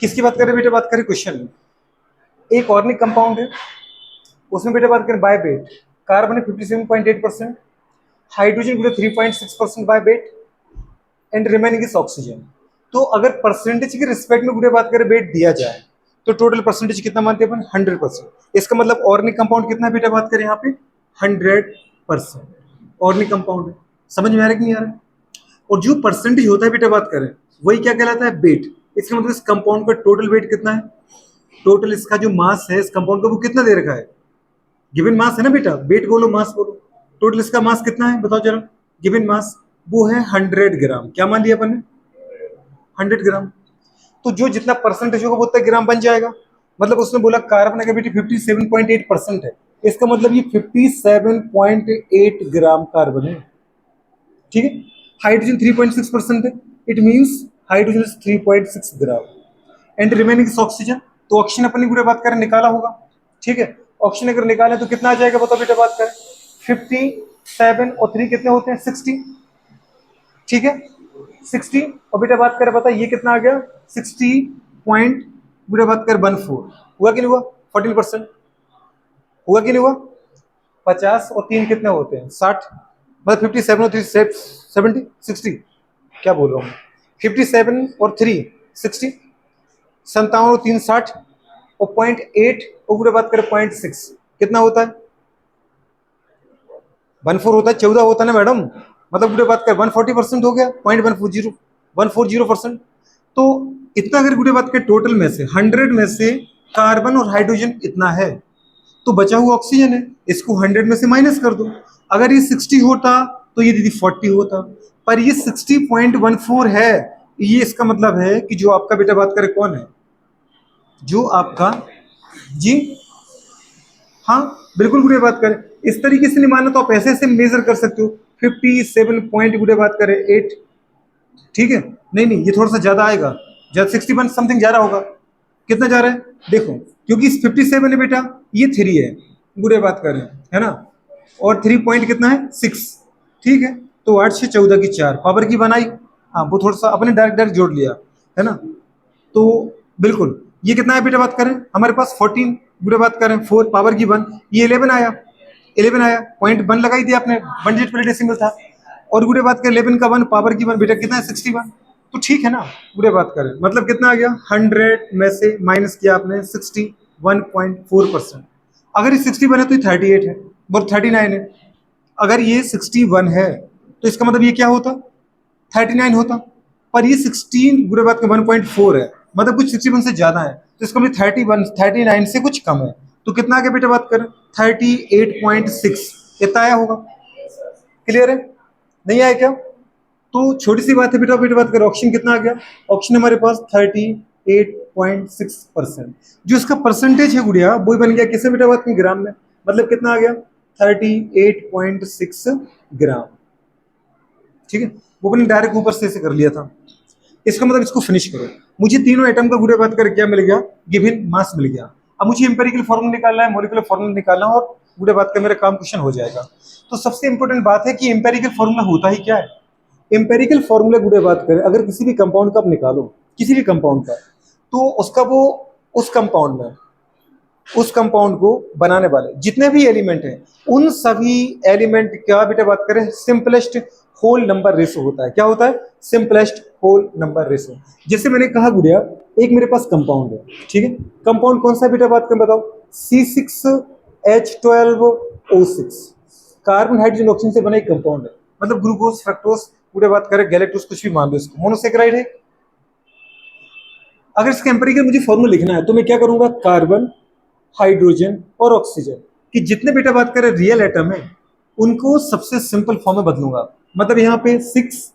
किसकी बात करें बेटा? बात करें क्वेश्चन में एक ऑर्गेनिक कंपाउंड है, उसमें बेटा बात करें बाय वेट कार्बन है 57.8%, हाइड्रोजन बेटा 3.6% by weight and remaining is oxygen. तो अगर परसेंटेज के रिस्पेक्ट में बेटा बात करें वेट दिया जाए तो टोटल परसेंटेज कितना मानते हैं अपन? 100%। इसका मतलब ऑर्गेनिक कंपाउंड कितना बेटा बात करें यहाँ पे? 100% ऑर्गेनिक कंपाउंड है। समझ में आ रहा है कि नहीं आ रहा है? और जो परसेंटेज होता है बेटा बात करें वही क्या कहलाता है? वेट। इसका मतलब इस कंपाउंड का टोटल वेट कितना है? टोटल इसका जो मास है इस कंपाउंड का वो कितना दे रखा है? गिवन मास है ना बेटा, वेट बोलो मास बोलो। टोटल इसका मास कितना है बताओ जरा? गिवन मास वो है 100 ग्राम। क्या मान लिया अपन ने? 100 ग्राम। तो जो जितना परसेंटेज होगा वो उतना ग्राम बन जाएगा। मतलब उसने बोला कार्बन एमिसिविटी 57.8% है, इसका मतलब ये 57.8 ग्राम कार्बन है। ठीक है। हाइड्रोजन 3.6% है, it means hydrogen is 3.6 gram and remaining is oxygen. तो ऑक्सीजन अपनी पूरे बात करें निकाला होगा। ठीक है। ऑक्सीजन अगर निकाले तो कितना आ जाएगा बताओ बेटा बात करें? 57 और 3 कितने होते हैं? 60। ठीक है। 60 और बेटा बात करें पता ये कितना आ गया? 60 पॉइंट बेटा बात कर 14 हुआ कि नहीं हुआ? 14% हुआ कि नहीं हुआ? 50 और 3 कितने होते हैं? 60। मतलब 57 और 3 70 60 क्या बोल रहा हूँ? 57 और 3 60, 57 और 3 60 और 0.8 और पूरे बात करें 0.6 कितना होता है? 14 होता है, 14 होता है ना मैडम। मतलब पूरे बात करें 140% हो गया, 0.140 तो इतना अगर पूरे बात करें टोटल में से 100 में से कार्बन और हाइड्रोजन इतना है तो बचा हुआ ऑक्सीजन है, इसको 100 में से माइनस कर दो। अगर ये 60 होता तो ये दीदी 40 होता, पर ये 60.14 है। ये इसका मतलब है कि जो आपका बेटा बात करे कौन है? जो आपका जी हाँ बिल्कुल गुड़े बात करें। इस तरीके से नहीं माना तो आप ऐसे ऐसे मेजर कर सकते हो 57 पॉइंट गुड़े बात करें 8। ठीक है। नहीं नहीं ये थोड़ा सा ज्यादा आएगा, ज्यादा 61 समथिंग जा रहा होगा। कितना जा रहा है देखो, क्योंकि 57 है बेटा, ये 3 है गुड़े बात करें, है ना? और 3 पॉइंट कितना है? 6। ठीक है। तो 8 से 14 की 4 पावर की बनाई। हाँ वो थोड़ा सा अपने डायरेक्ट डायरेक्ट जोड़ लिया, है ना? तो बिल्कुल ये कितना है बेटा बात करें हमारे पास? 14 बेटा बात करें 4 पावर की 1, ये 11 आया। 11 आया, पॉइंट 1 लगाई दिया आपने, 1 डिजिट पहले डेसिमल था। और गुड़े बात करें 11 का 1 पावर की 1 बेटा कितना है? 61। तो ठीक है ना? गुड़े बात करें मतलब कितना आ गया? 100 में से माइनस किया आपने 61.4%। अगर ये 61 है तो ये 38 है और 39 है। अगर ये 61 है तो इसका मतलब ये क्या होता? 39 होता। पर ये 16 बुरे बात का 1.4 है, मतलब कुछ 61 से ज्यादा है, तो इसका मतलब 31 39 से कुछ कम है। तो कितना आगे बेटा बात करें? 38.6 इतना आया होगा। क्लियर है? नहीं आया क्या? तो छोटी सी बात है बेटा, बेटा बात करें ऑक्सीजन कितना आ गया? ऑक्सीजन हमारे पास 38.6%। जो इसका परसेंटेज है गुड़िया वही बन गया किससे बेटा बात करें? ग्राम में। मतलब कितना आ गया? 38.6 ग्राम। ठीक है। वो मैंने डायरेक्ट ऊपर से कर लिया था। इसका मतलब इसको फिनिश करो। मुझे तीनों एटम का गुड़े बात कर क्या मिल गया? गिवन मास मिल गया। अब मुझे एम्पेरिकल फॉर्मूला निकालना है, मॉलिक्यूलर फॉर्मूला निकालना है और गुड़े बात का मेरा काम क्वेश्चन हो जाएगा। तो सबसे इंपॉर्टेंट बात है कि एम्पेरिकल फॉर्मूला होता ही क्या है? एम्पेरिकल फॉर्मूला गुड़े बात करें अगर किसी भी कंपाउंड का आप निकालो, किसी भी कंपाउंड का, तो उसका वो उस कंपाउंड में उस कंपाउंड को बनाने वाले जितने भी एलिमेंट हैं उन सभी एलिमेंट क्या बेटा बात करें? सिंपलेस्ट होल नंबर रेशो होता है। क्या होता है? Simplest whole number ratio. जैसे मैंने कहा गुड़िया एक मेरे पास कंपाउंड है, ठीक है। कंपाउंड कौन सा बेटा बात करें बताओ? C6H12O6 कार्बन हाइड्रोजन ऑक्सीजन से बना एक कंपाउंड है। मतलब ग्लूकोज फ्रक्टोज पूरे बात करें गैलेक्टोज कुछ भी मान लो इसको, मोनोसेक्राइड है। अगर इसका एम्पिरिकल मुझे फॉर्मूला लिखना है तो मैं क्या करूंगा? कार्बन हाइड्रोजन और ऑक्सीजन की जितने बेटा बात करें रियल एटम है उनको सबसे सिंपल फॉर्म में बदलूंगा। मतलब यहाँ पे 6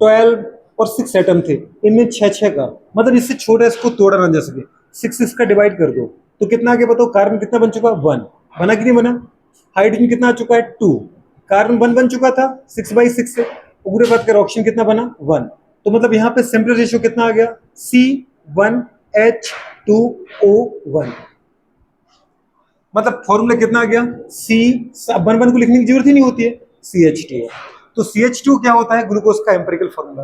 12 और 6 एटम थे, इनमें 6 का मतलब इससे छोटा इसको तोड़ा ना जा सके। 6 का डिवाइड कर दो तो कितना आगे बताओ? कार्बन कितना बन चुका? 1 बना कि नहीं बना? हाइड्रोजन कितना आ चुका है? 2। कार्बन 1 बन चुका था 6/6 से। पूरे बात कर ऑक्सीजन कितना बना? 1। तो मतलब यहाँ पे सिंपल रेशियो कितना आ गया? C1H2O1। मतलब फॉर्मूला कितना आ गया? सी 1 1 को लिखने की जरूरत ही नहीं होती है, CH2। तो CH2 क्या होता है? ग्लूकोज का एम्पिरिकल फॉर्मूला।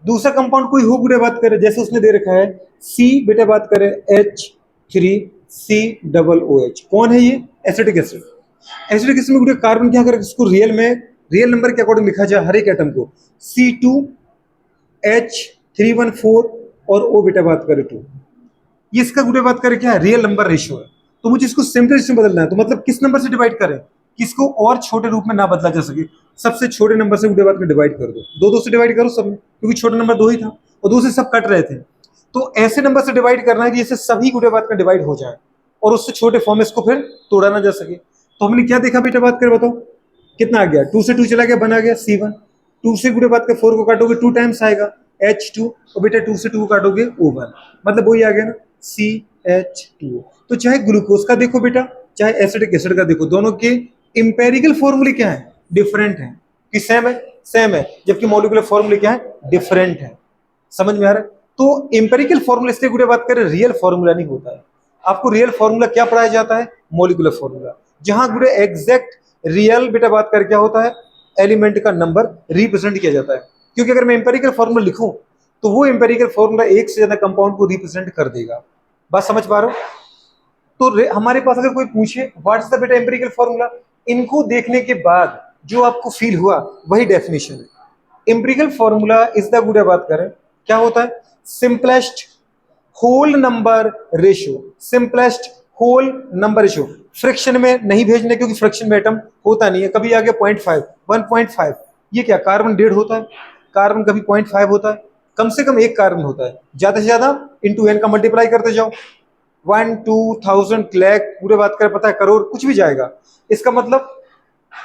दूसरा कंपाउंड कोई हो गुड़े बात करें, जैसे उसने दे रखा है सी बेटा बात करें H3COOH, कौन है ये? Acetic acid. एसिडिक एसिड में गुड़े कार्बन क्या करेगा, इसको रियल में रियल नंबर के अकॉर्डिंग लिखा जाए हर एक एटम को, C2H314 और O बेटा बात करें 2, ये इसका गुड़े बात करें क्या है, रियल नंबर रेशियो है। तो मुझे इसको सिंपलेस्ट में बदलना है, तो मतलब किस नंबर से डिवाइड करें कि इसको और छोटे रूप में ना बदला जा सके, सबसे छोटे नंबर से गुड़े बात कर डिवाइड कर दो, दो दो से डिवाइड करो सब में, क्योंकि छोटा नंबर दो ही था और दो से सब कट रहे थे। तो ऐसे नंबर से डिवाइड करना है कि जैसे सभी गुड़े बात का डिवाइड हो जाए और उससे छोटे फॉर्म में इसको फिर तोड़ा ना जा सके। तो हमने क्या देखा बेटा बात कर, बताओ कितना आ गया, 2 से 2 चला गया, बना गया C1। 2 से गुड़े बात कर 4 को काटोगे 2 टाइम्स आएगा H2, और बेटा 2 से 2 को काटोगे O1, मतलब वही आ गया ना CH2O। तो चाहे ग्लूकोज का देखो बेटा, चाहे एसिडिक एसिड का देखो, दोनों के इंपेरिकल फॉर्मूले क्या है, डिफरेंट है कि सेम है, सेम है, जबकि मॉलिक्यूलर फॉर्मूले क्या है, डिफरेंट है। समझ में आ रहा है? तो इंपेरिकल फॉर्मूला इसलिए गुड़े बात करें, रियल फॉर्मूला नहीं होता है। आपको रियल फॉर्मूला क्या पढ़ाया जाता है, मॉलिक्यूलर फॉर्मूला, जहां गुड़े एग्जैक्ट रियल बेटा बात कर क्या होता है, एलिमेंट का नंबर रिप्रेजेंट किया जाता है। क्योंकि अगर मैं इंपेरिकल फॉर्मूला लिखूं तो वो इंपेरिकल फॉर्मूला एक से ज्यादा कंपाउंड को रिप्रेजेंट कर देगा। बात समझ पा रहे हो? तो हमारे पास अगर कोई पूछे व्हाट्स द बेटा इंपेरिकल फॉर्मूला, इनको देखने के बाद जो आपको फील हुआ वही डेफिनेशन है। Empirical formula is the good बात करें क्या होता है, simplest whole number ratio, simplest whole number ratio. Friction में नहीं भेजने, क्योंकि फ्रिक्शन में एटम होता नहीं है, कभी आ गया 0.5 1.5, ये क्या कार्बन 1.5 होता है, कार्बन कभी 0.5 होता है, कम से कम एक कार्बन होता है, ज्यादा से ज्यादा इंटू एन का मल्टीप्लाई करते जाओ, 1 2,000 लाख पूरे बात करें, पता है करोड़ कुछ भी जाएगा। इसका मतलब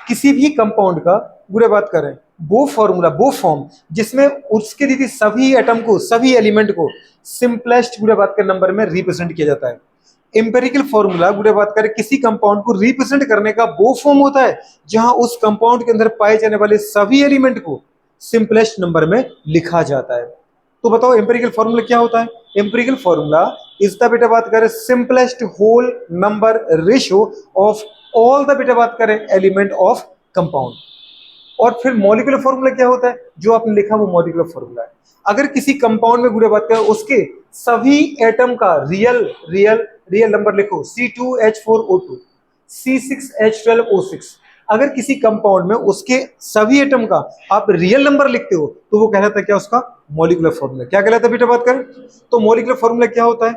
किसी भी कंपाउंड का पूरे बात करें वो फॉर्मूला, वो फॉर्म जिसमें उसके दीदी सभी एटम को, सभी एलिमेंट को सिंपलेस्ट पूरे बात कर नंबर में रिप्रेजेंट किया जाता है। इंपेरिकल फॉर्मूला गुड़े बात करें किसी कंपाउंड को रिप्रेजेंट करने का वो फॉर्म होता है जहां उस कंपाउंड के अंदर पाए जाने वाले सभी एलिमेंट को सिंपलेस्ट नंबर में लिखा जाता है। तो बताओ इंपेरिकल फॉर्मूला क्या होता है, इंपेरिकल फॉर्मूला इज द बेटा बात करें simplest whole number ratio of all the बेटा बात करें एलिमेंट ऑफ कंपाउंड। और फिर मॉलिक्यूलर फॉर्मूला क्या होता है, जो आपने लिखा वो मॉलिक्यूलर फॉर्मूला है। अगर किसी कंपाउंड में गुड़े बात करें उसके सभी एटम का रियल रियल रियल नंबर लिखो, C2H4O2 C6H12O6, अगर किसी कंपाउंड में उसके सभी एटम का आप रियल नंबर लिखते हो तो वो कहलाता है क्या, उसका मॉलिक्यूलर फॉर्मूला। क्या कहलाता है बेटा बात करें, तो मॉलिक्यूलर फॉर्मूला क्या होता है,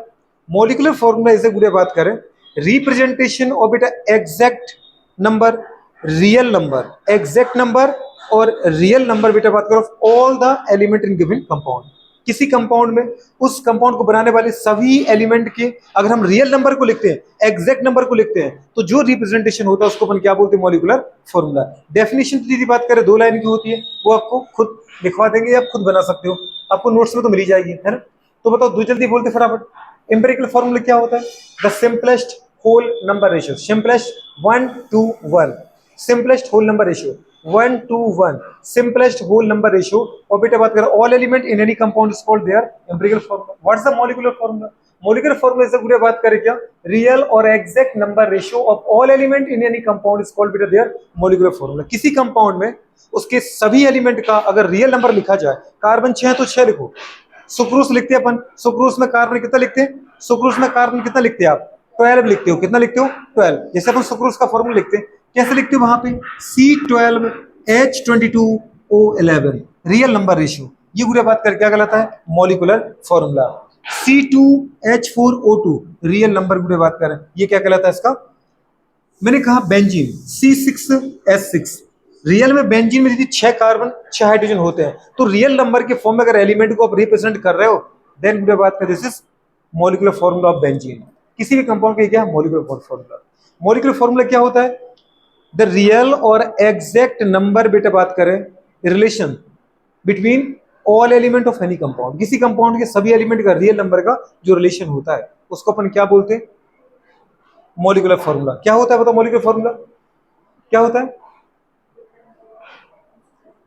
मॉलिक्यूलर फॉर्मूला इसे गुड़े बात करें रिप्रेजेंटेशन ऑफ बेटा exact number, real number, exact number और रियल नंबर बेटा बात करो all the element in given compound. किसी कंपाउंड में उस कंपाउंड को बनाने वाले सभी एलिमेंट के अगर हम रियल नंबर को लिखते हैं, एग्जैक्ट नंबर को लिखते हैं, तो जो रिप्रेजेंटेशन होता है उसको अपन क्या बोलते हैं, मॉलिक्यूलर फॉर्मूला। डेफिनेशन की बात करें 2 लाइन की होती है, वो आपको खुद लिखवा देंगे, आप खुद बना सकते हो, आपको नोट्स में तो मिल ही जाएगी, है ना। तो बताओ दो जल्दी बोलते फटाफट, इंपेरिकल फॉर्मूला क्या होता है, the simplest whole number ratio, simplest 1 to 1, simplest whole number ratio 1 to 1, simplest whole number ratio. और बेटा बात करें all element in any compound is called their empirical formula. What's the molecular formula, molecular formula से गुड़े बात करें क्या, real और exact number ratio of all element in any compound is called बेटा देयर मॉलिक्यूलर फॉर्मूला। किसी compound में उसके सभी एलिमेंट का अगर रियल नंबर लिखा जाए, कार्बन 6 तो 6 लिखो, सुक्रोज लिखते हैं अपन, सुक्रोज में कार्बन कितना लिखते हैं, सुक्रोज में कार्बन कितना लिखते हैं आप, 12 लिखते हो, कितना लिखते हो 12। जैसे अपन सुक्रोज का फॉर्मूला लिखते हैं कैसे लिखते हो, वहां पे C12H22O11 रियल नंबर रेशियो, ये पूरा बात कर क्या कहलाता है, molecular formula. C2H4O2 real number पूरे बात करें, ये क्या कहलाता है इसका, मैंने कहा बेंजीन C6H6, रियल में बेंजीन में यदि 6 कार्बन 6 हाइड्रोजन होते हैं, तो रियल नंबर के फॉर्म में अगर एलिमेंट को आप रिप्रेजेंट कर रहे हो देन पूरे बात करें this is molecular formula of benzene. किसी भी कंपाउंड का क्या मॉलिक्यूलर फॉर्मूला, मॉलिक्यूलर फॉर्मूला क्या होता है, द रियल और एग्जैक्ट नंबर बेटा बात करें relation between all element of any compound, किसी कंपाउंड के सभी एलिमेंट का रियल नंबर का जो रिलेशन होता है उसको अपन क्या बोलते हैं, मॉलिक्यूलर फॉर्मूला। क्या होता है बताओ, मॉलिक्यूलर फॉर्मूला क्या होता है,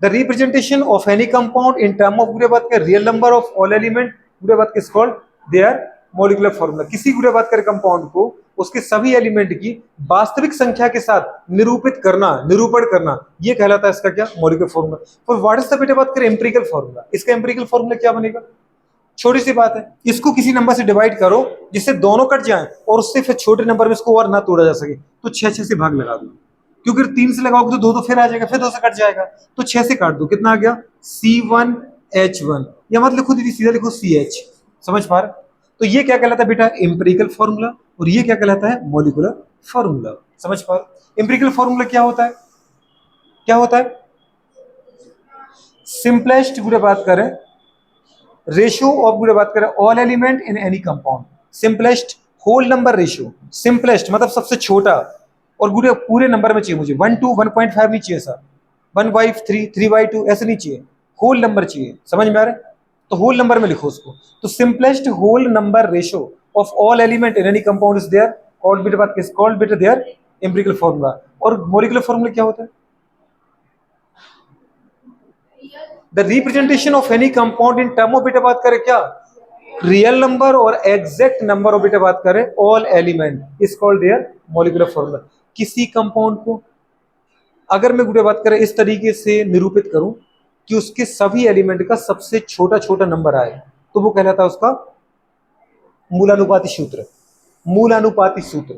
the representation of any compound in term of पूरे बात कर real number of all element पूरे बात किस कॉल्ड देयर मॉलिक्यूलर फॉर्मूला। किसी पूरे बात कर कंपाउंड को उसके सभी एलिमेंट की वास्तविक संख्या के साथ निरूपण करना, ये कहलाता है इसका क्या, मॉलिक्यूलर फॉर्मूला। और व्हाट इज द बेटा बात करें एम्पिरिकल फॉर्मूला, इसका एम्पिरिकल फॉर्मूला क्या बनेगा, छोटी सी बात है, इसको किसी नंबर से डिवाइड करो जिससे दोनों कट जाएं और उससे फिर छोटे नंबर में इसको और ना तोड़ा जा सके, तो 6 से भाग लगा दो, क्योंकि 3 से लगाओगे तो 2 तो फिर आ जाएगा, फिर 2 से कट जाएगा, तो 6 से काट दो, कितना आ गया C1H1, या मत लिखो दीदी, सीधा लिखो CH, समझ पा रहे। तो ये क्या कहलाता है बेटा, एम्पिरिकल फॉर्मूला, और ये क्या कहलाता है, मॉलिक्यूलर फॉर्मूला, समझ पा रहे। एम्पिरिकल फॉर्मूला क्या होता है, क्या होता है, सिंपलेस्ट गुड़े बात करें, रेशियो ऑफ गुड़े बात करें all element in any compound, simplest whole number ratio, simplest मतलब सबसे छोटा, और गुड़े पूरे नंबर में चाहिए मुझे, 1 to 1.5 नहीं चाहिए सर, 1/3 3/2 ऐसे नहीं चाहिए, होल नंबर चाहिए, समझ में आ रहा है, तो होल नंबर में लिखो उसको, तो simplest whole number ratio of all element in any compound is their called बेटा बात, किस कॉल्ड बेटा देयर एम्पिरिकल फॉर्मूला। और मॉलिक्यूलर फॉर्मूला क्या होता है, the representation of any compound in term of बेटा बात करें क्या, रियल नंबर और एग्जैक्ट नंबर ऑफ बेटा बात करें all element is called their molecular formula. किसी कंपाउंड को अगर मैं गुड़े बात करें इस तरीके से निरूपित करूं कि उसके सभी एलिमेंट का सबसे छोटा छोटा नंबर आए, तो वो कहलाता है उसका मूलानुपाती सूत्र, मूलानुपाती सूत्र।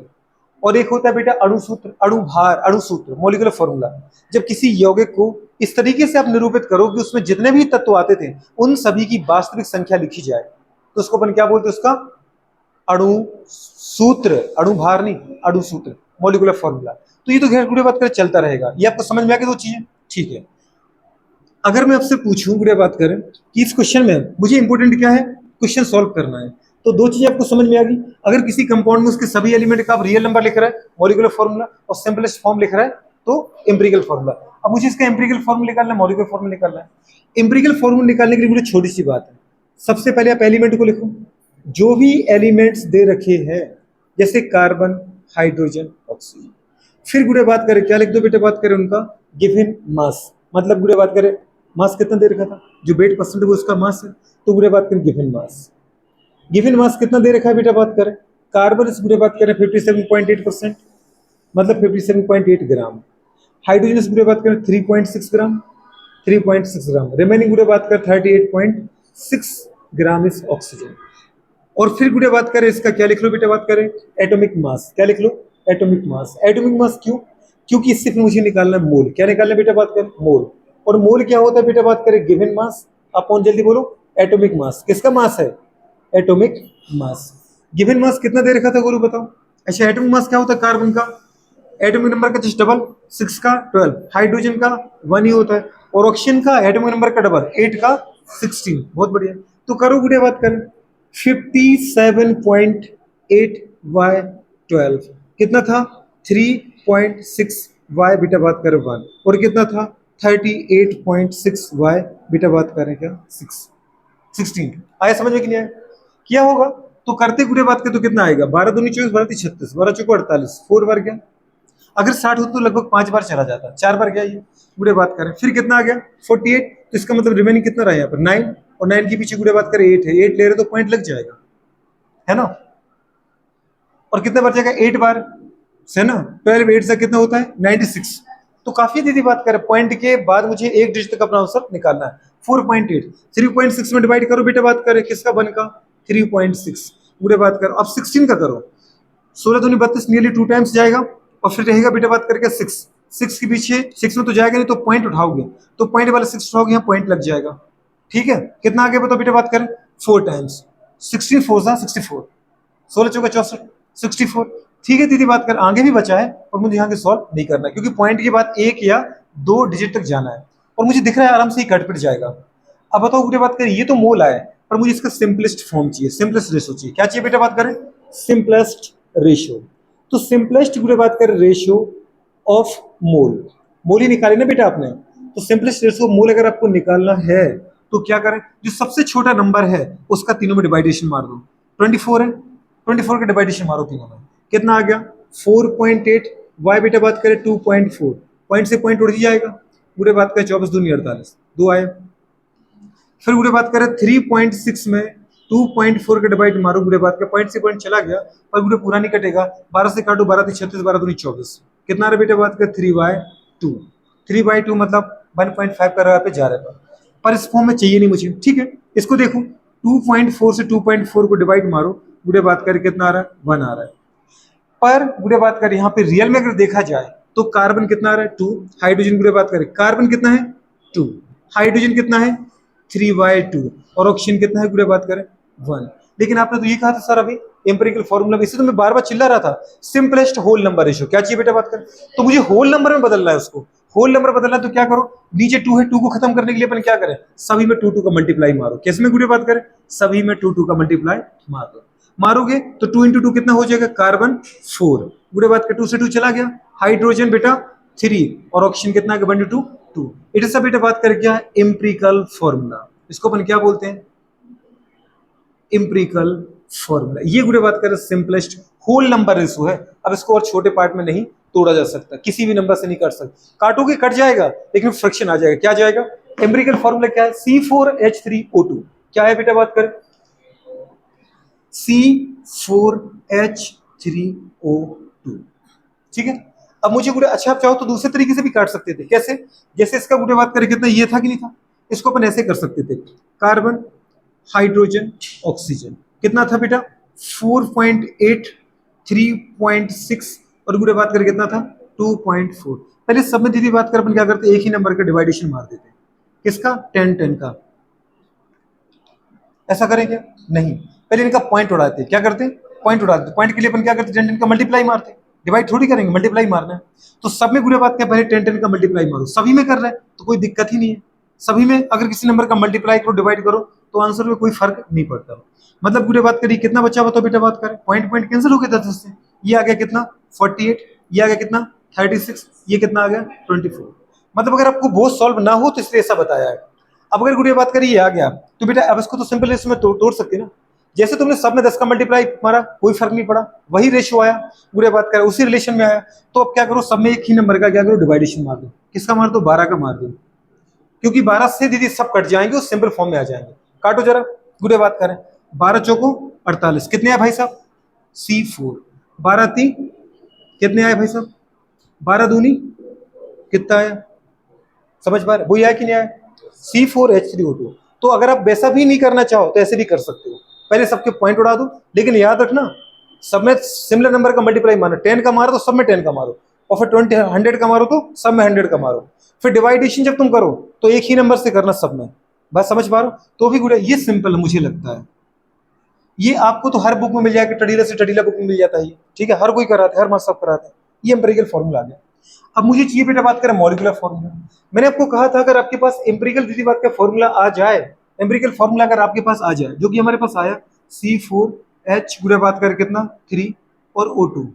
और एक होता है बेटा अणु सूत्र, अणुभार, अणु सूत्र, मॉलिक्यूलर फॉर्मूला। जब किसी यौगिक को इस तरीके से आप निरूपित करो कि उसमें जितने भी तत्व आते थे उन सभी की वास्तविक संख्या लिखी जाए, तो उसको अपन क्या बोलते हैं, उसका अणु सूत्र, अणुभार नहीं, अणु सूत्र, मॉलिक्यूलर फॉर्मूला। तो ये तो घेर गुड़े बात करें चलता रहेगा, ये आपको समझ में आ गई दो चीजें, ठीक है। अगर मैं आपसे पूछूं गुड़े बात करें कि इस क्वेश्चन में मुझे इंपोर्टेंट क्या है, क्वेश्चन सॉल्व करना है, तो दो चीजें आपको समझ में आ गई। अगर किसी कंपाउंड में उसके सभी एलिमेंट का आप रियल नंबर लिख रहा है, मॉलिक्यूलर फॉर्मूला, और सिंपलेस्ट फॉर्म लिख रहा है, तो एम्पिरिकल फॉर्मूला। अब मुझे इसका एम्पिरिकल फॉर्मूला निकालना है, मॉलिक्यूलर फॉर्मूला निकालना है। एम्पिरिकल फॉर्मूला निकालने के लिए मुझे छोटी सी बात है, सबसे पहले आप एलिमेंट को लिखो, जो भी एलिमेंट्स दे रखे हैं जैसे कार्बन, हाइड्रोजन, ऑक्सीजन, फिर गुड़े बात करें क्या लिख दो बेटे, बात करें उनका गिवन मास, मतलब गुड़े बात करें मास कितना दे रखा था, जो वेट परसेंट है वो उसका मास है, तो गुड़े बात करें गिवन मास। गिवन मास कितना दे रखा है बेटा, बात करें कार्बन इस गुड़े बात करें 57.8%, मतलब 57.8 ग्राम। हाइड्रोजन इस गुड़े बात करें 3.6 ग्राम, 3.6 ग्राम। रिमेनिंग गुड़े बात करें 38.6 ग्राम इस ऑक्सीजन। और फिर गुड़े बात करें इसका क्या लिख लो बेटा, बात करें एटॉमिक मास, क्या लिख लो, एटॉमिक मास। एटॉमिक मास क्यों, क्योंकि इससे फिर मुझे निकालना है मोल, क्या निकालना है बेटा, बात करें मोल। और मोल क्या होता है बेटा, बात करें गिवन मास अपॉन, जल्दी बोलो, एटॉमिक मास। किसका मास है, एटॉमिक मास। गिवन मास कितना दे रखा था गुरु बताओ। अच्छा एटॉमिक मास क्या होता है, कार्बन का एटॉमिक नंबर का जस्ट डबल, 6 का 12, हाइड्रोजन का 1 ही होता है, और ऑक्सीजन का एटॉमिक नंबर का डबल 8 का 16। बहुत बढ़िया, तो करो गुड़िया बात करें 57.8/12 कितना था, 3.6y बेटा बात करें 1, और कितना था 38.6y बेटा बात करें क्या 16। आया समझ में कि नहीं आया, क्या होगा, तो करते गुड़े बात करें तो कितना आएगा, 12 दूनी 24, 12 तीन 36, 12 चौको 48, 4 बार गया। अगर 60 हो तो लगभग 5 बार चला जाता, 4 बार गया ये गुड़े बात करें। फिर कितना आ गया 48, तो इसका मतलब रिमेनिंग कितना रहा यहाँ पर 9, और 9 के पीछे गुड़े बात करें 8 है, 8 ले रहे तो पॉइंट लग जाएगा, है ना। और कितने बार जाएगा 8 बार से ना, 12 8 से कितना होता है 96। तो काफी दीदी बात करें, पॉइंट के बाद मुझे एक डिजिट तक अपना आंसर निकालना है। 4.8 3.6 में डिवाइड करो बेटा, बात करें किसका 1 का 3.6 बुढ़े बात करो। अब 16 का करो, 16 दूनी 32, नियरली 2 टाइम्स जाएगा, और फिर रहेगा बेटा बात करके 6 के पीछे 6 में तो जाएगा नहीं, तो पॉइंट उठाओगे, तो पॉइंट वाला 6 उठाओगे, यहाँ पॉइंट लग जाएगा, ठीक है। कितना आगे बताओ बेटा बात करें 4 टाइम्स, 16 4 64, 16 चौका 64, 64, ठीक है दीदी बात कर। आगे भी बचा है और मुझे यहाँ के सॉल्व नहीं करना है, क्योंकि पॉइंट के बाद 1 या 2 डिजिट तक जाना है, और मुझे दिख रहा है आराम से ही कट पिट जाएगा। अब बताओ बेटा बात करें, ये तो मोल आए, पर मुझे इसका सिंपलेस्ट फॉर्म चाहिए, सिंपलेस्ट रेशियो चाहिए। क्या चाहिए बेटा बात करें, सिंपलेस्ट रेशियो। तो सिंपलेस्ट बेटा बात करें रेशियो ऑफ मोल, मोल ही निकाले ना बेटा आपने, तो सिंपलेस्ट रेशियो मोल अगर आपको निकालना है तो क्या करें, जो सबसे छोटा नंबर है उसका तीनों में डिवाइडेशन मार दो। 24 है, 24 का डिवाइडेशन मारो तीनों में, कितना आ गया 4.8, वाई बेटा बात करें 2.4, पॉइंट से पॉइंट उड़ ही जाएगा, पूरे बात करें 24 दूनी 48, 2 आए। फिर पूरे बात करें 3.6 में 2.4 का डिवाइड मारो, बुरे बात का पॉइंट से पॉइंट चला गया पर बुरे पूरा नहीं कटेगा, 12 से काटो, 12 से 36, 12 दूनी 24, कितना रहा बेटे बात का 3/2, 3/2 मतलब 1.5 का रहा पे जा रहा है, पर इस फॉर्म में चाहिए नहीं मुझे, ठीक है। इसको देखो 2.4 से 2.4 को डिवाइड मारो, बुरे बात कर कितना आ रहा है 1 आ रहा है, पर बुरे बात कर यहाँ पे रियल में अगर देखा जाए तो कार्बन कितना आ रहा है 2, हाइड्रोजन बुरे बात करें कार्बन कितना है 2, हाइड्रोजन कितना है 3/2 और ऑक्सीजन कितना है बुरे बात करें 1। लेकिन आपने तो ये कहा था सर अभी एम्पिरिकल फॉर्मूला, इसे तो मैं बार बार चिल्ला रहा था, सिंपलेस्ट होल नंबर रेशियो, क्या चाहिए बेटा बात करें, तो मुझे होल नंबर में बदलना है उसको, होल नंबर बदलना है तो क्या करो, नीचे 2 है, 2 को खत्म करने के लिए अपन क्या करें, सभी में 2 का मल्टीप्लाई मारो, किस में गुड़े बात करें, सभी में 2 का मल्टीप्लाई मार दो, मारोगे तो 2 इंटू 2 कितना हो जाएगा कार्बन 4, गुड़े बात कर 2 से 2 चला गया, हाइड्रोजन बेटा 3 और ऑक्सीजन कितना 1 इंटू 2, इट सब बेटा बात करें क्या है एम्पिरिकल फॉर्मूला, इसको अपन क्या बोलते हैं एम्पिरिकल फॉर्मूला, ये गुड़े बात करें सिंपलेस्ट होल नंबर रेशो है। अब इसको और छोटे पार्ट में नहीं तोड़ा जा सकता, किसी भी नंबर से नहीं काट सकते, काटोगे कट जाएगा लेकिन फ्रैक्शन आ जाएगा, क्या जाएगा, एम्पिरिकल फॉर्मूला क्या है C4H3O2, क्या है बेटा बात करें C4H3O2, ठीक है। अब मुझे गुड़े अच्छा आप चाहो तो दूसरे तरीके से भी काट सकते थे, कैसे, जैसे इसका गुड़े बात करें कितना ये था कि नहीं था, इसको अपन ऐसे कर सकते थे, कार्बन हाइड्रोजन ऑक्सीजन कितना था बेटा 4.8 3.6 और गुड़े बात करें कितना था 2.4, पहले सब में दीदी बात कर अपन क्या करते एक ही नंबर का डिवाइडेशन मार देते, किसका 10 का, ऐसा करें क्या नहीं, पहले इनका पॉइंट उड़ाते, क्या करते पॉइंट उड़ाते, पॉइंट के लिए अपन क्या करते 10 का मल्टीप्लाई मारते, डिवाइड थोड़ी करेंगे मल्टीप्लाई मारना है, तो सब में गुड़े बात क्या पहले 10 का मल्टीप्लाई मारो, सभी में कर रहे हैं तो कोई दिक्कत ही नहीं है, सभी में अगर किसी नंबर का मल्टीप्लाई करो डिवाइड करो तो आंसर में कोई फर्क नहीं पड़ता, मतलब पूरे बात करिए कितना बच्चा बताओ बेटा बात करें, पॉइंट पॉइंट कैंसिल हो गया 10 से, ये आ गया कितना 48, ये आ गया कितना 36, ये कितना आ गया 24, मतलब अगर आपको बहुत सॉल्व ना हो तो इसलिए ऐसा बताया है। अब अगर गुड़िया बात करिए ये आ गया तो बेटा अब इसको तो सिंपल इसमें तोड़ सकते ना, जैसे तुमने सब में 10 का मल्टीप्लाई मारा कोई फर्क नहीं पड़ा, वही रेशियो आया गुड़िया बात करें उसी रिलेशन में आया, तो अब क्या करो सब में एक ही नंबर का क्या करो डिवाइडेशन मार दो, किसका मार दो 12 का मार दो, क्योंकि 12 से दीदी सब कट जाएंगे और सिंपल फॉर्म में आ जाएंगे, काटो जरा गुड़े बात करें 12 चौको 48 कितने आए भाई साहब C4, 12 3 कितने आए भाई साहब 12 दूनी कितना आया, समझ पा रहे वही आया कि नहीं आया C4H3O2, तो अगर आप वैसा भी नहीं करना चाहो तो ऐसे भी कर सकते हो, पहले सबके पॉइंट उड़ा दो, लेकिन याद रखना सब में सिमिलर नंबर का मल्टीप्लाई मारो, 10 का मारो तो सब में 10 का मारो, और फिर 100 का मारो तो सब में 100 का मारो, फिर डिवाइडेशन जब तुम करो तो एक ही नंबर से करना सब में, बस समझ पा रहे हो, तो भी गुड़े ये सिंपल मुझे लगता है, ये आपको तो हर बुक में मिल जाएगा, टडीला से टडीला बुक में मिल जाता है, ठीक है हर कोई कराता है, हर मास्टर कराता है, ये एम्पिरिकल फॉर्मूला आ गया। अब मुझे चाहिए बेटा बात करें मॉलिक्यूलर फॉर्मूला, मैंने आपको कहा था अगर आपके पास एम्पिरिकल दीदी बात का फॉर्मूला आ जाए, एम्पिरिकल फॉर्मूला अगर आपके पास आ जाए जो कि हमारे पास आया C4H गुड़े बात करें कितना 3 और O2,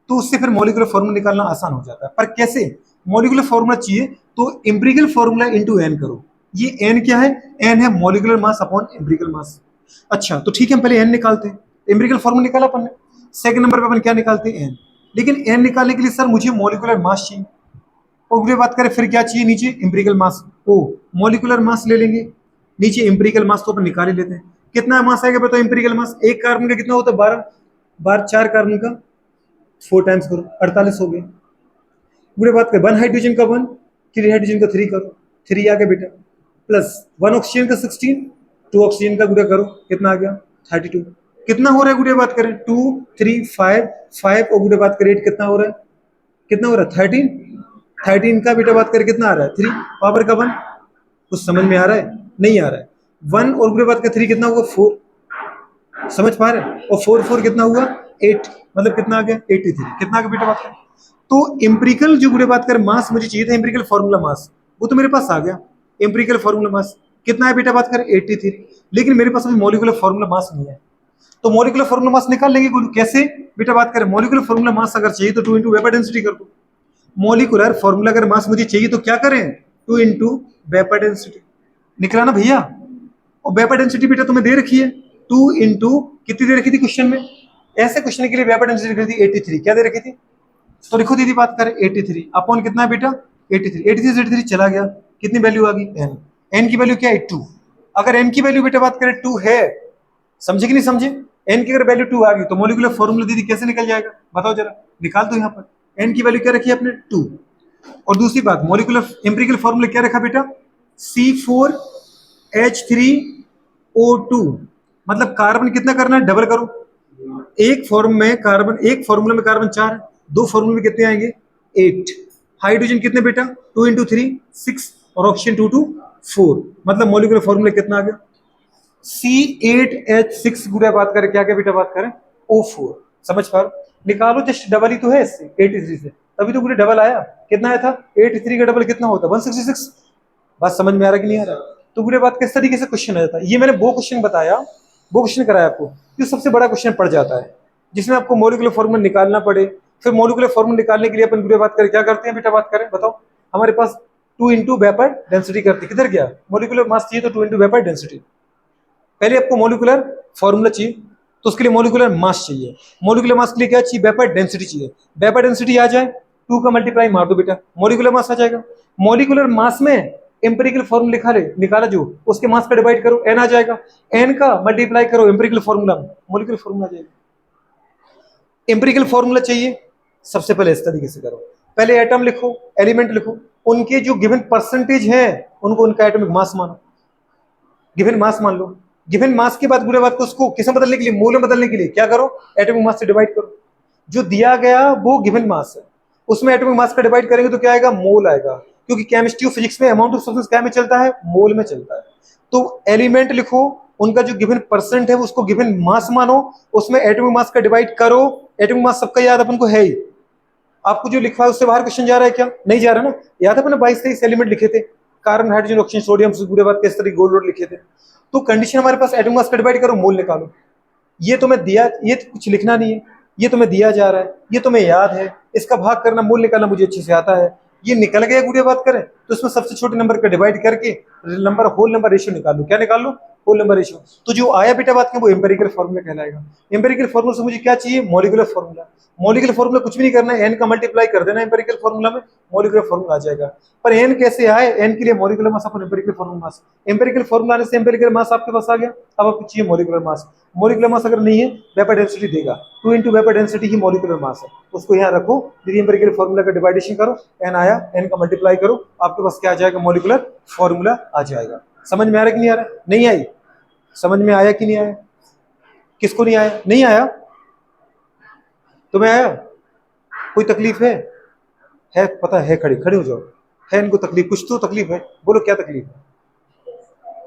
तो उससे फिर मॉलिक्यूलर फॉर्मूला निकालना आसान हो जाता है, पर कैसे, मॉलिक्यूलर फॉर्मूला चाहिए तो एम्पिरिकल फॉर्मूला इनटू n करो, ये n क्या है, n है मॉलिक्यूलर मास अपॉन एम्पिरिकल मास, अच्छा तो ठीक है हम पहले n निकालते हैं, एम्पिरिकल फॉर्मूला निकाला अपन ने, सेकंड नंबर पे अपन क्या निकालते हैं n, लेकिन n निकालने के लिए सर मुझे मॉलिक्यूलर मास चाहिए, और अगले बात करें फिर क्या चाहिए नीचे एम्पिरिकल मास, ओ मॉलिक्यूलर मास ले लेंगे, नीचे एम्पिरिकल मास तो अपन निकाल ही लेते हैं, कितना मास आएगा बताओ एम्पिरिकल मास, एक कार्बन का कितना होता है 12 बार 4 कार्बन का 4 टाइम्स करो 48 हो गए, पूरे बात कर 1 हाइड्रोजन का 1, 3 हाइड्रोजन का 3 करो 3 आ गया बेटा, प्लस 1 ऑक्सीजन का 16, 2 ऑक्सीजन का गुड़ा करो कितना आ गया 32, कितना हो रहा है गुड़े बात करें 2 3 5 5 और गुड़े बात करें 8 कितना हो रहा है, कितना हो रहा है 13 का बेटा बात करें कितना आ रहा है 3 पावर का 1, कुछ समझ में आ रहा है नहीं आ रहा है, 1 और गुड़े बात का 3 कितना होगा 4, समझ पा रहे हैं, और 4 4 कितना हुआ 8, मतलब कितना आ गया 83, कितना आ गया बेटा बात करें, तो एम्पिरिकल जो गुड़े बात करें मास मुझे चाहिए था एम्पिरिकल फॉर्मूला मास, वो तो मेरे पास आ गया, एम्पिरिकल फॉर्मूला मास कितना है बेटा बात करें 83, लेकिन मेरे पास अभी मॉलिक्यूलर फॉर्मूला मास नहीं है, तो मॉलिक्यूलर फॉर्मूला मास निकाल लेंगे कैसे बेटा बात करें, मॉलिक्यूलर फॉर्मूला मास अगर चाहिए तो 2 इंटू वेपर डेंसिटी कर दो, मॉलिक्यूलर फॉर्मूला अगर मास मुझे चाहिए तो क्या करें 2 इंटू वेपर डेंसिटी, निकला ना भैया, और वेपर डेंसिटी बेटा तुम्हें दे रखी है 2 इंटू कितनी दे रखी थी क्वेश्चन में, ऐसे क्वेश्चन के लिए वेपर डेंसिटी दे रखी थी 83, क्या दे रखी थी, तो लिखो दीदी बात करें 83 अपॉन कितना है बेटा 83 से 83 चला गया, कितनी वैल्यू आ गई n, n की वैल्यू क्या है 2, अगर n की वैल्यू बेटा बात करें 2 है समझे कि नहीं समझे? एन की अगर वैल्यू 2 आ गई तो मॉलिक्यूलर फॉर्मूला दीदी कैसे निकल जाएगा, बताओ जरा, निकाल दो यहाँ पर। एन की वैल्यू क्या रखी है आपने 2। और दूसरी बात, मॉलिक्यूलर एम्पिरिकल फॉर्मूला क्या रखा बेटा, C4H3O2। मतलब कार्बन कितना करना है, डबल करो। एक फॉर्मूला में कार्बन 4, दो फॉर्मूले में कितने आएंगे 8। हाइड्रोजन कितने बेटा 2 इंटू 3 6 और ऑक्सीजन 2 टू 4। मतलब मॉलिक्यूलर फॉर्मूला कितना आ गया C8H6 गुड़ा बात करें क्या क्या बेटा बात करें O4। समझ पा रहे, निकालो, जस्ट डबल ही तो है इससे 83 से, तभी तो पूरे डबल आया। कितना आया था 83 का डबल कितना होता 166। बात समझ में आ रहा कि नहीं आ रहा? तो पूरे बात किस तरीके से क्वेश्चन आ जाता है। ये मैंने वो क्वेश्चन बताया, वो क्वेश्चन कराया आपको, जो सबसे बड़ा क्वेश्चन पड़ जाता है, जिसमें आपको मॉलिक्यूलर फॉर्मूला निकालना पड़े। फिर मॉलिक्यूलर फॉर्मूला निकालने के लिए अपन पूरे बात करें क्या करते हैं बेटा, बात करें बताओ। हमारे पास 2 इंटू वेपर डेंसिटी करती, किधर गया मॉलिक्यूलर मास चाहिए तो 2 इंटू वेपर डेंसिटी। पहले आपको मॉलिक्यूलर फॉर्मूला चाहिए तो उसके लिए मॉलिक्यूलर मास चाहिए, मॉलिक्यूलर मास के लिए क्या चाहिए वेपर डेंसिटी चाहिए। वेपर डेंसिटी आ जाए 2 का मल्टीप्लाई मार दो बेटा, मॉलिक्यूलर मास आ जाएगा। मॉलिक्यूलर मास में एम्पिरिकल फॉर्मूला निकाला जो, उसके मास का डिवाइड करो एन आ जाएगा, एन का मल्टीप्लाई करो एम्पिरिकल फॉर्मूला में, मॉलिक्यूलर फॉर्मूला आ जाएगा। एम्पिरिकल फॉर्मूला चाहिए, सबसे पहले इस तरीके से करो, पहले एटम लिखो, एलिमेंट लिखो, उनके जो गिवन परसेंटेज है उनको उनका एटॉमिक मास मानो, गिवन मास मान लो। गिवन मास के बाद पूरे बात को उसको किसमें बदलने के लिए, मोल में बदलने के लिए क्या करो, एटॉमिक मास से डिवाइड करो। जो दिया गया वो गिवन मास है, उसमें एटॉमिक मास का डिवाइड करेंगे तो क्या आएगा, मोल आएगा, क्योंकि केमिस्ट्री और फिजिक्स में अमाउंट ऑफ सब्सटेंस क्या में चलता है, मोल में चलता है। तो एलिमेंट लिखो, उनका जो गिवन परसेंट है उसको गिवन मास मानो, उसमें एटॉमिक मास का डिवाइड करो। एटॉमिक मास सबका याद अपन को है ही, आपको जो लिखा है उससे बाहर क्वेश्चन जा रहा है क्या, नहीं जा रहा ना। याद है अपने 22-23 एलिमेंट लिखे थे, कार्बन हाइड्रोजन ऑक्सीजन सोडियम पूरे बात किस तरह गोल्ड लिखे थे। तो कंडीशन हमारे पास एटॉमिक मास का डिवाइड करो, मोल निकालो। ये तुम्हें दिया, ये तो कुछ लिखना नहीं है, ये तुम्हें दिया जा रहा है, ये तुम्हें याद है, इसका भाग करना मोल निकालना मुझे अच्छे से आता है। ये निकल गया गुड़िया बात करें तो इसमें सबसे छोटे नंबर का डिवाइड करके नंबर होल नंबर रेशियो निकाल लो, क्या निकाल लो, होल नंबर रेशियो। तो जो आया बेटा बात करें वो एम्पेरिकल फॉर्मूला कहलाएगा। एम्पेरिकल फॉर्मूला से मुझे क्या चाहिए, मॉलिक्यूलर फॉर्मूला। मॉलिक्यूलर फॉर्मूला कुछ भी नहीं करना है, एन का मल्टीप्लाई कर देना एम्पेरिकल फॉर्मूला में, मॉलिक्यूलर फॉर्मूला आ जाएगा। पर एन कैसे आए, एन के लिए मॉलिक्यूलर मास अपन empirical formula mass, empirical formula आने से एम्पेरिकल मास आपके पास आ गया। अब आपको चाहिए मॉलिक्यूलर मास, मॉलिक्यूलर मास अगर नहीं है वेपर डेंसिटी देगा, 2 इंटू वेपर डेंसिटी ही मॉलिक्यूलर मास है, उसको यहाँ रखो, दीदी एम्पेरिकल फॉर्मूला का डिवाइडेशन करो, एन आया, एन का मल्टीप्लाई करो, आपके पास क्या आ जाएगा, मॉलिक्यूलर फॉर्मूला आ जाएगा। समझ में आ रहा कि नहीं आ रहा, नहीं आई, समझ में आया कि नहीं आया, किसको नहीं आया, नहीं आया, तुम्हें आया, कोई तकलीफ है पता है, खड़े खड़े हो जाओ, है इनको तकलीफ, कुछ तो तकलीफ है, बोलो क्या तकलीफ है,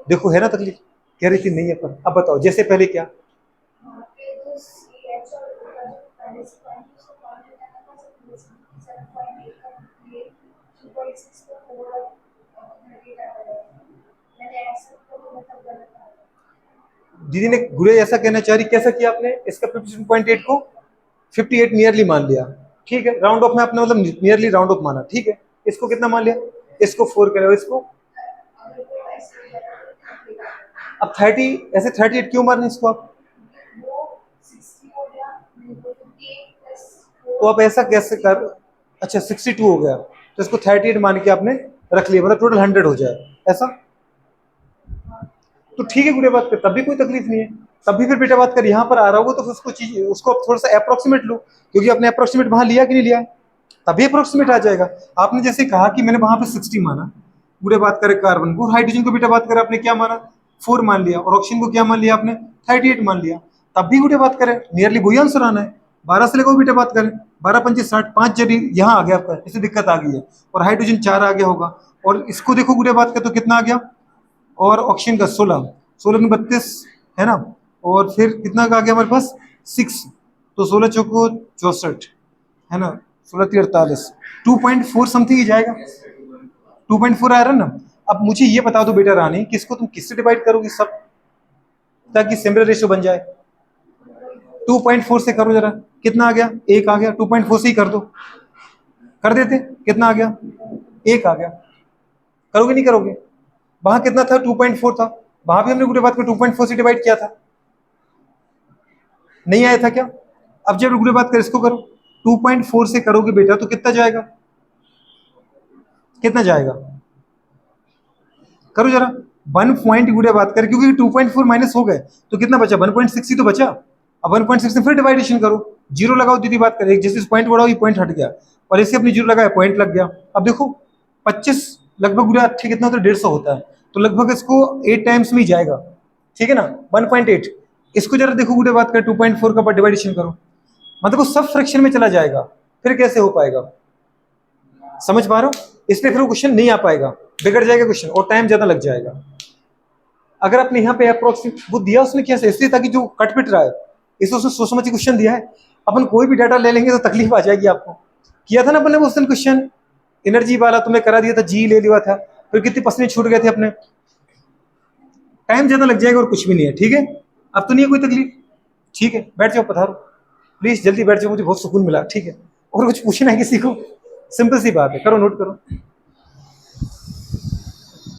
देखो है ना तकलीफ, कह रही थी नहीं है पर, अब बताओ जैसे पहले क्या, दीदी ने गुरे ऐसा कहना चाह रही, कैसा किया आपने, इसका 57.8 को 58 नियरली मान लिया, ठीक है, राउंड ऑफ में आपने मतलब नियरली राउंड ऑफ माना, ठीक है, इसको कितना मान लिया, इसको 4 करो, इसको अब 30, ऐसे 38 क्यों मारने इसको आप, तो आप ऐसा कैसे कर, अच्छा 62 हो गया तो इसको 38 मान के आपने रख लिया, मतलब टोटल 100 हो जाए ऐसा, तो ठीक है गुड़िया बात कर, तब भी कोई तकलीफ नहीं है, तब भी फिर बेटा बात कर यहाँ पर आ रहा होगा तो फिर उसको चीज, उसको आप थोड़ा सा अप्रोक्सीमेट लो, क्योंकि आपने अप्रोक्सीमेट वहां लिया कि नहीं लिया, तभी अप्रोक्सीमेट आ जाएगा। आपने जैसे कहा कि मैंने वहां पे 60 माना, गुड़िया बात करें कार्बन को, हाइड्रोजन को बेटा बात करें आपने क्या माना 4 मान लिया, और ऑक्सीजन को क्या मान लिया आपने 38 मान लिया, तब भी गुड़िया बात करें नियरली वही आंसर आना है। 12 से लेकर बेटा बात करें 12×5 = 60, 5 जब यहाँ आ गया आपका, इससे दिक्कत आ गई है, और हाइड्रोजन 4 आ गया होगा, और इसको देखो गुड़िया बात करें तो कितना आ गया, और ऑक्सीजन का 16, 16 में 32 है ना, और फिर कितना का आ गया हमारे पास 6, तो 16 चौको 64 है ना, 16×3 = 48, 2.4 समथिंग ही जाएगा, 2.4 आ रहा है ना। अब मुझे ये बता दो बेटा रानी, किसको तुम किससे डिवाइड करोगी सब, ताकि सिमिलर रेशियो बन जाए, 2.4 से करो जरा, कितना आ गया, 1 आ गया, 2.4 से ही कर दो, कर देते, कितना आ गया, 1 आ गया, करोगे नहीं करोगे, वहां कितना था 2.4 था, वहां भी हमने पूरे बात को 2.4 से डिवाइड किया था, नहीं आया था क्या, अब जब पूरे बात कर इसको करो, 2.4 से करोगे बेटा तो कितना जाएगा, कितना जाएगा, करो जरा, 1 पॉइंट गुड़े बात करें, क्योंकि 2.4 माइनस हो गए तो कितना बचा, 1.6 ही तो बचा। अब 1.6 में फिर डिवाइडेशन करो, जीरो लगाओ, दीदी बात करें, जैसे इस पॉइंट बढ़ाओ, ये पॉइंट हट गया और इसे अपनी जीरो लगाया, पॉइंट लग गया। अब देखो 25 लगभग गुड़े ठीक कितना होता है, 150 होता है, तो लगभग इसको 8 टाइम्स में ही जाएगा, ठीक है ना, 1.8। इसको जरा देखो गुड़े बात करें, 2.4 का डिवाइडेशन करो, मतलब वो सब फ्रैक्शन में चला जाएगा, फिर कैसे हो पाएगा, समझ पा रहे हो? इसलिए फिर वो क्वेश्चन नहीं आ पाएगा, बिगड़ जाएगा क्वेश्चन और टाइम ज्यादा लग जाएगा। अगर आपने यहाँ पे अप्रोक्सीमेट वो दिया उसने कैसे, इसलिए ताकि जो कट पिट रहा है इसको उसने सोच समझ के क्वेश्चन दिया है। अपन कोई भी डाटा ले लेंगे तो तकलीफ आ जाएगी आपको। किया था ना अपन ने वो उस दिन क्वेश्चन, एनर्जी वाला तुमने करा दिया था, जी ले लिया था, फिर कितने परसेंट छूट गए थे अपने, टाइम ज्यादा लग जाएगा और कुछ भी नहीं है, ठीक है। अब तो नहीं है कोई तकलीफ, ठीक है, बैठ जाओ, पधारो प्लीज, जल्दी बैठ जाओ, मुझे बहुत सुकून मिला, ठीक है। और कुछ पूछना है किसी को, सिंपल सी बात है, करो नोट करो।